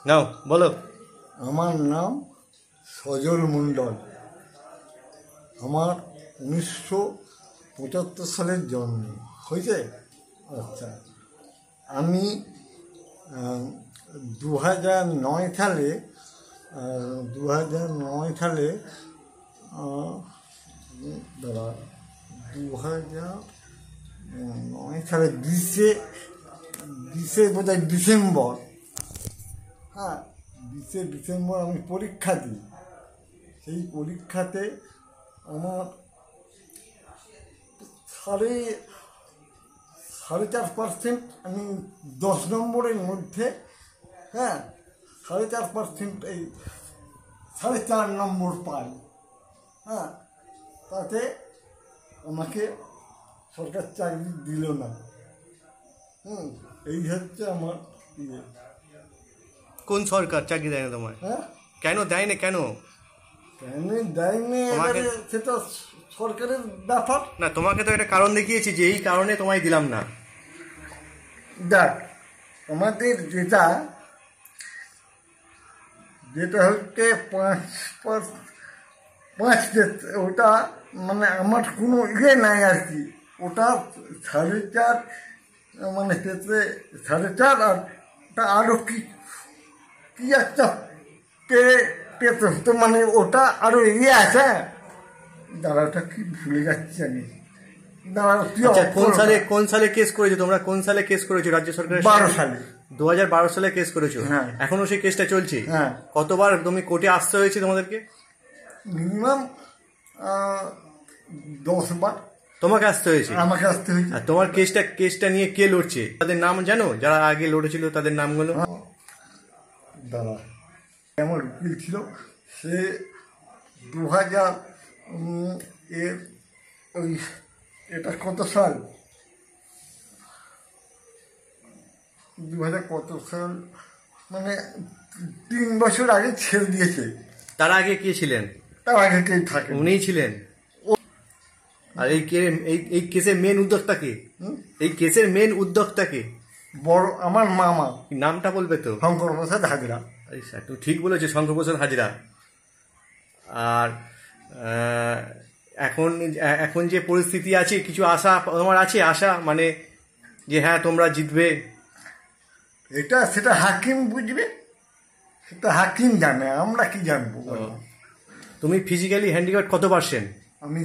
নাও বলো। আমার নাম সজল মণ্ডল। আমার 1975 সালের জন্ম হয়েছে। আচ্ছা, আমি 2009 সালে 2009 সালে দাঁড়া 2009 সালে 20 বোধহয় ডিসেম্বর, হ্যাঁ 20 ডিসেম্বর আমি পরীক্ষা দিই। সেই পরীক্ষাতে আমার 4.5% আমি 10 নম্বরের মধ্যে, হ্যাঁ 4.5% এই 4.5 নম্বর পাই। হ্যাঁ, তাতে আমাকে সরকার চাকরি দিল না। এই হচ্ছে আমার ইয়ে। কোন সরকার চাকরি দেয় না তোমায়? হ্যাঁ, কেন দেয় না? কেন কেন দেয়নি তোমাকে? সেটা সরকারের ব্যাপার। না, তোমাকে তো একটা কারণ দেখিয়েছি যে এই কারণে তোমায় দিলাম না। দেখ, আমাদের যেটা হচ্ছে 5 ওটা মানে আমার কোনো ইয়ে নাই আর কি। ওটা 4.5 মানে পেতে 4.5 আর ওটা আরও কি একটা পেতে হতো, মানে ওটা আরও ইয়ে আছে। দাঁড়াটা কি ভুলে যাচ্ছি আমি। আচ্ছা, কোন সালে কেস করেছো তোমরা? কোন সালে কেস করেছো রাজ্য সরকারের? 12 সালে। 2012 সালে কেস করেছো? হ্যাঁ। এখনো সেই কেসটা চলছে? হ্যাঁ। কতবার তুমি কোর্টে আসতে হয়েছে তোমাদেরকে? মিনিমাম 10 বার তোমাকে আসতে হয়েছে? আমাকে আসতে হয়েছে। আর তোমার কেসটা নিয়ে কে লড়ছে তাদের নাম জানো? যারা আগে লড়েছিল তাদের নামগুলো? দাদা, আমার উকিল ছিল, সে 2000 ওই এটা কত সাল, 2000 কত সাল, মানে 3 বছর আগে ছেড়ে দিয়েছে। তার আগে কে ছিলেন? তার আগে কেউ থাকে। উনিই ছিলেন। আর এই কেসের মেন উদ্যোক্তা কে? এই কেসের মেন উদ্যোক্তা কে? বড় আমার মামা। নামটা বলবে তো? শঙ্কর প্রসাদ হাজরা। আচ্ছা, তুমি ঠিক বলেছো, শঙ্কর প্রসাদ হাজরা। আর এখন যে পরিস্থিতি আছে, কিছু আশা তোমার আছে? আশা মানে যে হ্যাঁ তোমরা জিতবে? সেটা হাকিম বুঝবে, সেটা হাকিম জানে, আমরা কি জানবো। তুমি ফিজিক্যালি হ্যান্ডিক্যাপ কত %? আমি